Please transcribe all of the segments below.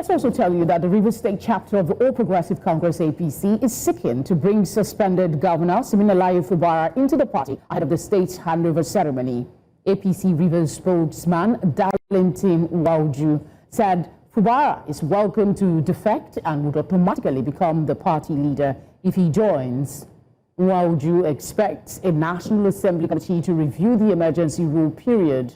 Let's also tell you that the Rivers State chapter of the All Progressive Congress APC is seeking to bring suspended Governor Siminalayi Fubara into the party ahead of the state's handover ceremony. APC Rivers spokesman Darlington Nwauju said Fubara is welcome to defect and would automatically become the party leader if he joins. Nwauju expects a National Assembly committee to review the emergency rule period.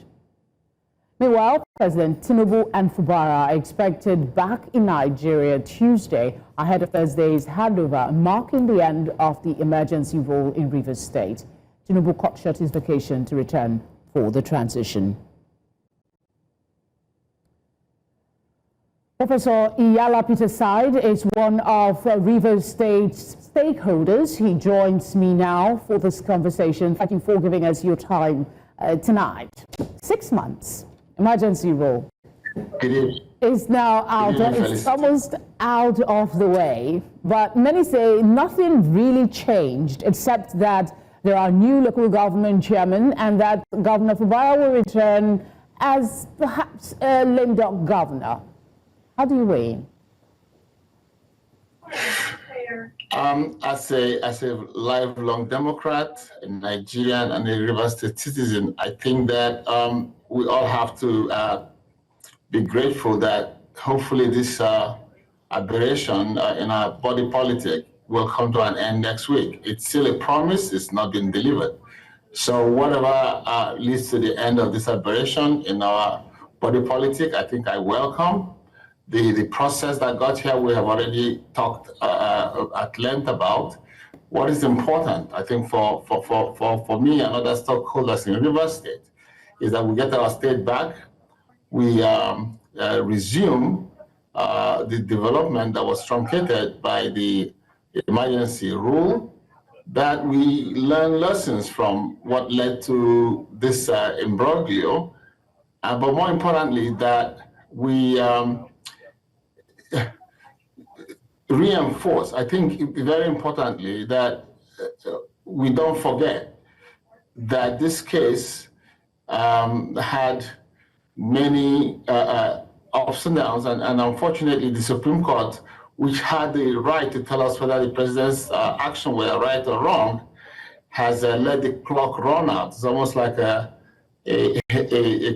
Meanwhile, President Tinubu and Fubara are expected back in Nigeria Tuesday ahead of Thursday's handover, marking the end of the emergency rule in Rivers State. Tinubu cut short his vacation to return for the transition. Professor Iyalla Peterside is one of Rivers State's stakeholders. He joins me now for this conversation. Thank you for giving us your time tonight. 6 months. Emergency rule is now out. It's almost out of the way, but many say nothing really changed except that there are new local government chairmen and that Governor Fubara will return as perhaps a lame duck governor. How do you weigh? As a lifelong Democrat, a Nigerian, and a Rivers State citizen, I think that we all have to be grateful that hopefully this aberration in our body politic will come to an end next week. It's still a promise, it's not been delivered. So whatever leads to the end of this aberration in our body politic, I think I welcome. The process that got here, we have already talked at length about. What is important, I think, for me and other stakeholders in Rivers State, is that we get our state back, we resume the development that was truncated by the emergency rule, that we learn lessons from what led to this imbroglio, but more importantly, that we reinforce, I think very importantly, that we don't forget that this case had many ups and downs, and unfortunately the Supreme Court, which had the right to tell us whether the president's action were right or wrong, has let the clock run out. It's almost like a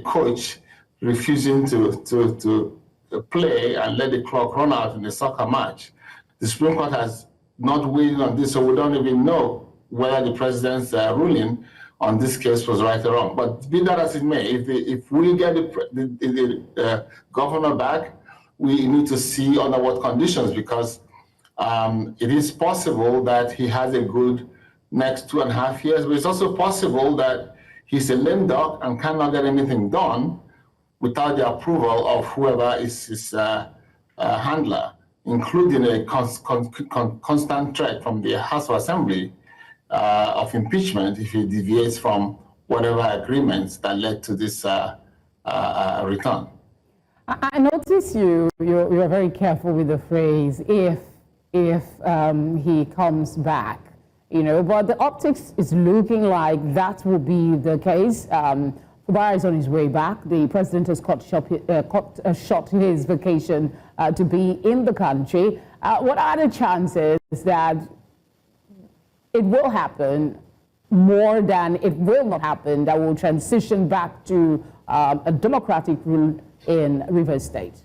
coach refusing to play and let the clock run out in a soccer match. The Supreme Court has not weighed on this, so we don't even know whether the president's ruling on this case was right or wrong. But be that as it may, if we get the governor back, we need to see under what conditions, because it is possible that he has a good next 2.5 years, but it's also possible that he's a lame duck and cannot get anything done without the approval of whoever is his handler, including a constant threat from the House of Assembly of impeachment if he deviates from whatever agreements that led to this return. I notice you're very careful with the phrase if he comes back, you know, but the optics is looking like that will be the case. Fubara is on his way back. The president has cut short his vacation to be in the country. What are the chances that it will happen more than it will not happen, that will transition back to a democratic rule in Rivers State?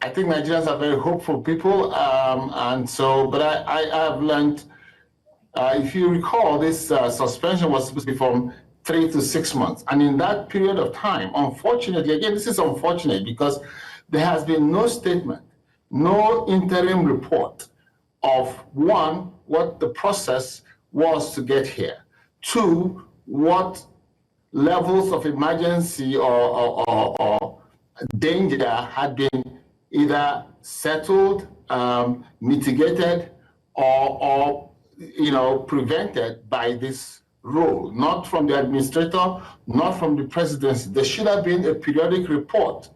I think Nigerians are very hopeful people, and so, but I have learned, if you recall, this suspension was supposed to be from 3 to 6 months. And in that period of time, unfortunately, again, this is unfortunate because there has been no statement, no interim report of, one, what the process was to get here, two, what levels of emergency or danger had been either settled, mitigated, or prevented by this rule, not from the administrator, not from the presidency. There should have been a periodic report.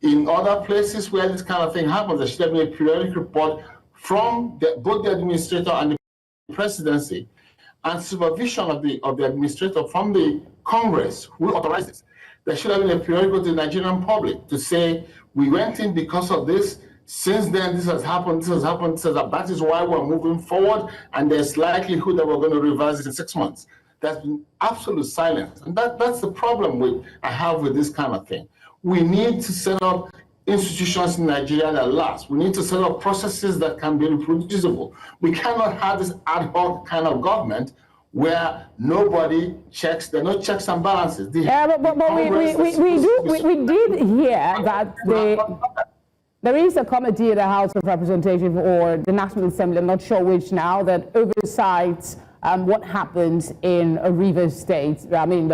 In other places where this kind of thing happens, there should have been a periodic report from both the administrator and the presidency, and supervision of the administrator from the Congress who authorizes. There should have been a periodical to the Nigerian public to say, we went in because of this. Since then, this has happened, this has happened, this has happened. That is why we're moving forward, and there's likelihood that we're going to reverse it in 6 months. There's been absolute silence. And that's the problem I have with this kind of thing. We need to set up institutions in Nigeria that last. We need to set up processes that can be reproducible. We cannot have this ad hoc kind of government where nobody checks, there are no checks and balances. We did hear that there is a committee in the House of Representatives or the National Assembly, I'm not sure which now, that oversights what happens in Rivers State. I mean,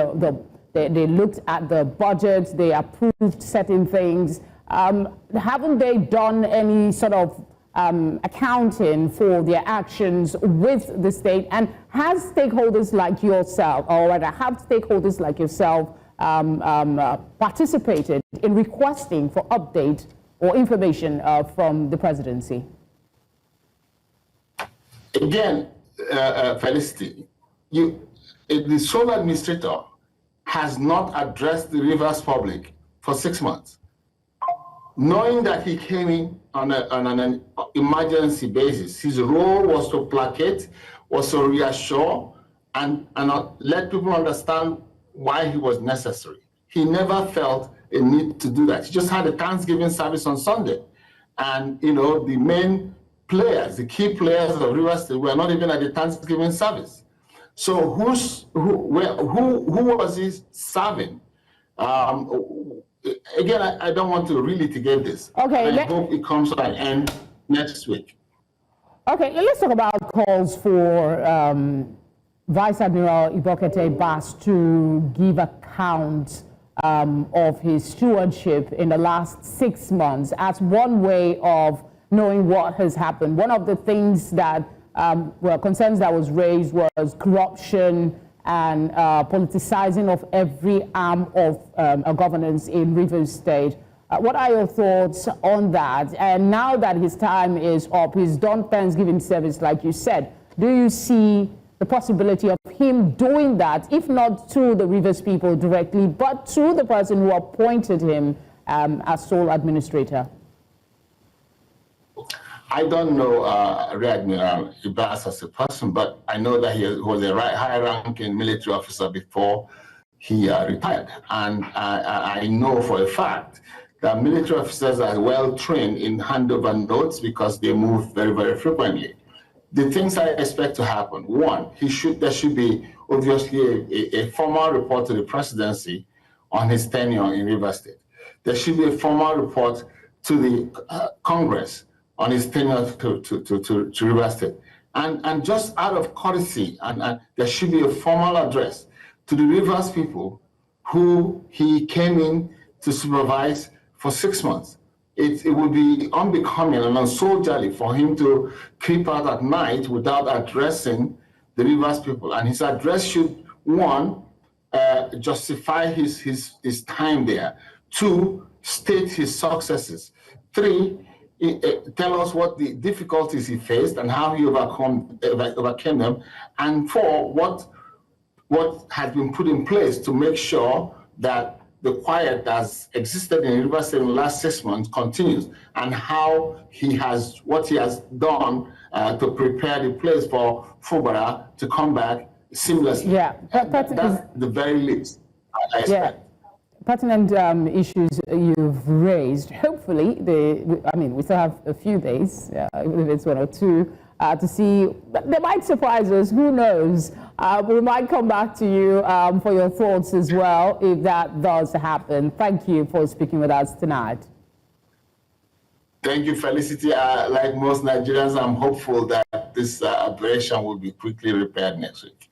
they looked at the budget, they approved certain things. Haven't they done any sort of accounting for their actions with the state? And has stakeholders like yourself, or rather have stakeholders like yourself participated in requesting for update or information from the presidency? Again, Felicity, the sole administrator has not addressed the Rivers public for 6 months. Knowing that he came in on an emergency basis, his role was to placate, was to reassure, and let people understand why he was necessary. He never felt a need to do that. He just had a Thanksgiving service on Sunday. And, the main players, the key players of Rivers State were not even at the Thanksgiving service. So who was he serving? Again, I don't want to really litigate this. Okay. I hope it comes to an end next week. Okay, let's talk about calls for Vice Admiral Ibokete Bass to give account of his stewardship in the last 6 months as one way of knowing what has happened. One of the things that concerns that was raised was corruption and politicizing of every arm of governance in Rivers State. What are your thoughts on that? And now that his time is up, he's done Thanksgiving service, like you said, do you see the possibility of him doing that, if not to the Rivers people directly, but to the person who appointed him as sole administrator? I don't know Rear Admiral Ibas as a person, but I know that he was a high-ranking military officer before he retired. And I know for a fact that military officers are well-trained in handover notes because they move very, very frequently. The things I expect to happen: one, there should be obviously a formal report to the presidency on his tenure in Rivers State. There should be a formal report to the Congress on his tenure to Rivers State. And just out of courtesy, and there should be a formal address to the Rivers people who he came in to supervise for 6 months. It would be unbecoming and unsoldierly for him to creep out at night without addressing the Rivers people. And his address should, one, justify his time there. Two, state his successes. Three, tell us what the difficulties he faced and how he overcame them. And four, what has been put in place to make sure that the quiet that's existed in Rivers State in the last 6 months continues, and how what he has done to prepare the place for Fubara to come back seamlessly. Yeah, that's the very least I expect. Yeah. Pertinent issues you've raised. Hopefully, we still have a few days, even if it's 1 or 2, to see. They might surprise us. Who knows? We might come back to you for your thoughts as well if that does happen. Thank you for speaking with us tonight. Thank you, Felicity. Like most Nigerians, I'm hopeful that this aberration will be quickly repaired next week.